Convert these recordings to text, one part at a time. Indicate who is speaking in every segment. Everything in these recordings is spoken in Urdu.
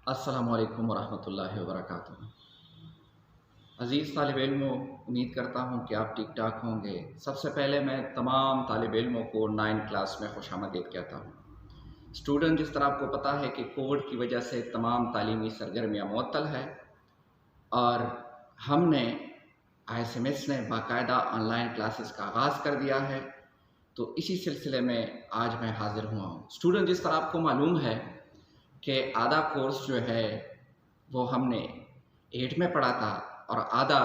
Speaker 1: السلام علیکم ورحمۃ اللہ وبرکاتہ۔ عزیز طالب علموں، امید کرتا ہوں کہ آپ ٹھیک ٹھاک ہوں گے۔ سب سے پہلے میں تمام طالب علموں کو 9 کلاس میں خوش آمدید کہتا ہوں۔ اسٹوڈنٹ، جس طرح آپ کو پتہ ہے کہ کووڈ کی وجہ سے تمام تعلیمی سرگرمیاں معطل ہے اور ہم نے ISMS نے باقاعدہ آن لائن کلاسز کا آغاز کر دیا ہے، تو اسی سلسلے میں آج میں حاضر ہوا ہوں۔ اسٹوڈنٹ، جس طرح آپ کو معلوم ہے کہ آدھا کورس جو ہے وہ ہم نے 8 میں پڑھا تھا اور آدھا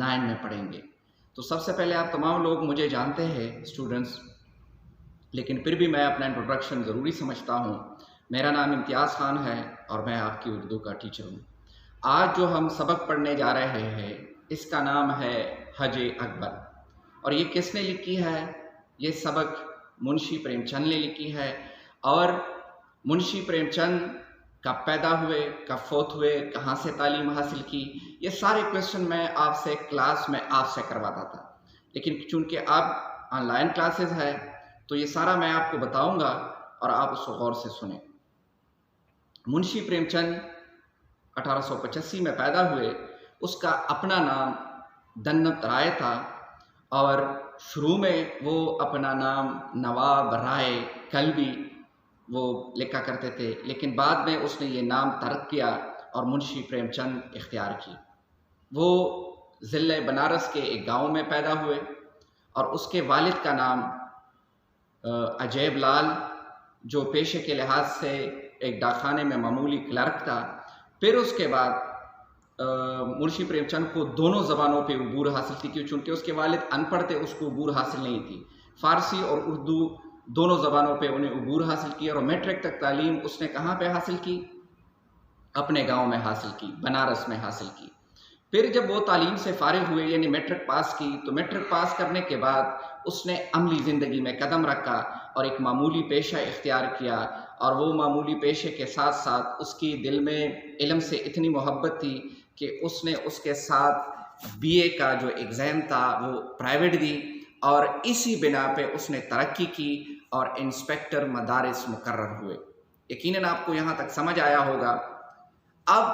Speaker 1: 9 میں پڑھیں گے۔ تو سب سے پہلے آپ تمام لوگ مجھے جانتے ہیں اسٹوڈنٹس، لیکن پھر بھی میں اپنا انٹروڈکشن ضروری سمجھتا ہوں۔ میرا نام امتیاز خان ہے اور میں آپ کی اردو کا ٹیچر ہوں۔ آج جو ہم سبق پڑھنے جا رہے ہیں اس کا نام ہے حج اکبر، اور یہ کس نے لکھی ہے؟ یہ سبق منشی پریم چند نے لکھی ہے۔ اور منشی پریم چند کب پیدا ہوئے، کب فوت ہوئے، کہاں سے تعلیم حاصل کی، یہ سارے کویسچن میں آپ سے کلاس میں آپ سے کرواتا تھا، لیکن چونکہ اب آن لائن کلاسز ہے تو یہ سارا میں آپ کو بتاؤں گا اور آپ اس کو غور سے سنیں۔ منشی پریم چند 1885 میں پیدا ہوئے۔ اس کا اپنا نام دنت رائے تھا اور شروع میں وہ اپنا نام نواب رائے کلبی وہ لکھا کرتے تھے، لیکن بعد میں اس نے یہ نام ترک کیا اور منشی پریم چند اختیار کی۔ وہ ضلع بنارس کے ایک گاؤں میں پیدا ہوئے اور اس کے والد کا نام عجیب لال، جو پیشے کے لحاظ سے ایک ڈاکخانے میں معمولی کلرک تھا۔ پھر اس کے بعد منشی پریم چند کو دونوں زبانوں پہ عبور حاصل تھی، کیوں چونکہ اس کے والد ان پڑھ تھے، اس کو عبور حاصل نہیں تھی۔ فارسی اور اردو دونوں زبانوں پہ انہیں عبور حاصل کی، اور میٹرک تک تعلیم اس نے کہاں پہ حاصل کی؟ اپنے گاؤں میں حاصل کی، بنارس میں حاصل کی۔ پھر جب وہ تعلیم سے فارغ ہوئے یعنی میٹرک پاس کی، تو میٹرک پاس کرنے کے بعد اس نے عملی زندگی میں قدم رکھا اور ایک معمولی پیشہ اختیار کیا، اور وہ معمولی پیشے کے ساتھ ساتھ اس کی دل میں علم سے اتنی محبت تھی کہ اس نے اس کے ساتھ BA کا جو ایگزام تھا وہ پرائیویٹ دی، اور اسی بنا پہ اس نے ترقی کی اور انسپیکٹر مدارس مقرر ہوئے۔ یقیناً آپ کو یہاں تک سمجھ آیا ہوگا۔ اب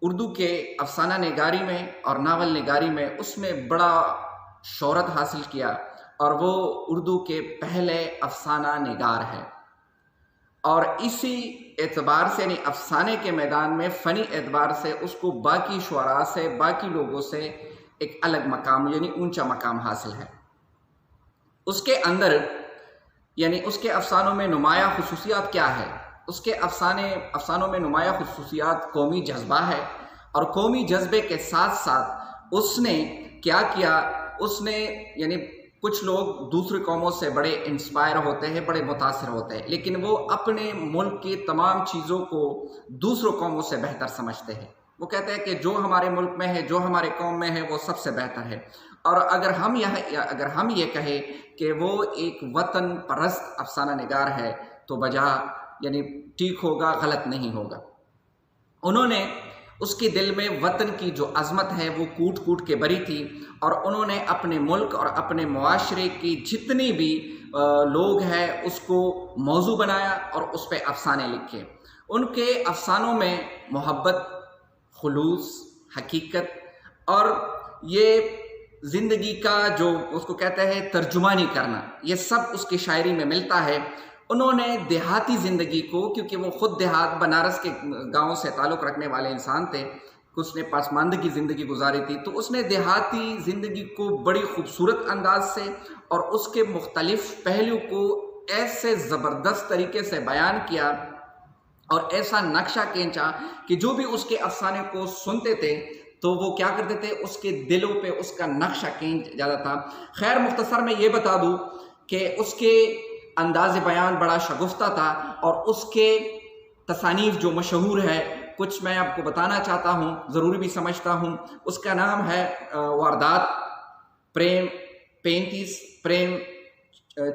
Speaker 1: اردو کے افسانہ نگاری میں اور ناول نگاری میں اس میں بڑا شہرت حاصل کیا، اور وہ اردو کے پہلے افسانہ نگار ہے، اور اسی اعتبار سے یعنی افسانے کے میدان میں فنی اعتبار سے اس کو باقی شعراء سے، باقی لوگوں سے ایک الگ مقام یعنی اونچا مقام حاصل ہے۔ اس کے اندر یعنی اس کے افسانوں میں نمایاں خصوصیات کیا ہے؟ اس کے افسانوں میں نمایاں خصوصیات قومی جذبہ ہے، اور قومی جذبے کے ساتھ ساتھ اس نے کیا کیا؟ اس نے یعنی کچھ لوگ دوسرے قوموں سے بڑے انسپائر ہوتے ہیں، بڑے متاثر ہوتے ہیں، لیکن وہ اپنے ملک کی تمام چیزوں کو دوسروں قوموں سے بہتر سمجھتے ہیں۔ وہ کہتے ہیں کہ جو ہمارے ملک میں ہے، جو ہمارے قوم میں ہے، وہ سب سے بہتر ہے۔ اور اگر ہم یہ کہیں کہ وہ ایک وطن پرست افسانہ نگار ہے تو بجا یعنی ٹھیک ہوگا، غلط نہیں ہوگا۔ انہوں نے اس کے دل میں وطن کی جو عظمت ہے وہ کوٹ کوٹ کے بری تھی، اور انہوں نے اپنے ملک اور اپنے معاشرے کی جتنی بھی لوگ ہیں اس کو موضوع بنایا اور اس پہ افسانے لکھے۔ ان کے افسانوں میں محبت، خلوص، حقیقت اور یہ زندگی کا جو اس کو کہتے ہیں ترجمانی کرنا، یہ سب اس کی شاعری میں ملتا ہے۔ انہوں نے دیہاتی زندگی کو، کیونکہ وہ خود دیہات بنارس کے گاؤں سے تعلق رکھنے والے انسان تھے، اس نے پسماندگی زندگی گزاری تھی، تو اس نے دیہاتی زندگی کو بڑی خوبصورت انداز سے اور اس کے مختلف پہلو کو ایسے زبردست طریقے سے بیان کیا اور ایسا نقشہ کھینچا کہ جو بھی اس کے افسانے کو سنتے تھے تو وہ کیا کرتے تھے، اس کے دلوں پہ اس کا نقشہ کھینچ جاتا تھا۔ خیر، مختصر میں یہ بتا دوں کہ اس کے انداز بیان بڑا شگفتہ تھا، اور اس کے تصانیف جو مشہور ہے کچھ میں آپ کو بتانا چاہتا ہوں، ضروری بھی سمجھتا ہوں۔ اس کا نام ہے واردات، پریم 35، پریم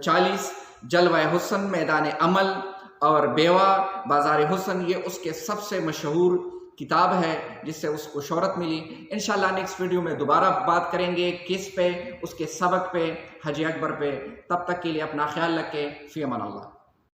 Speaker 1: 40، جلوہ حسن، میدان عمل اور بیوہ، بازار حسن۔ یہ اس کے سب سے مشہور کتاب ہے جس سے اس کو شہرت ملی۔ انشاءاللہ نیکسٹ ویڈیو میں دوبارہ بات کریں گے کس پہ، اس کے سبق پہ، حج اکبر پہ۔ تب تک کے لیے اپنا خیال رکھیں۔ فی امان اللہ۔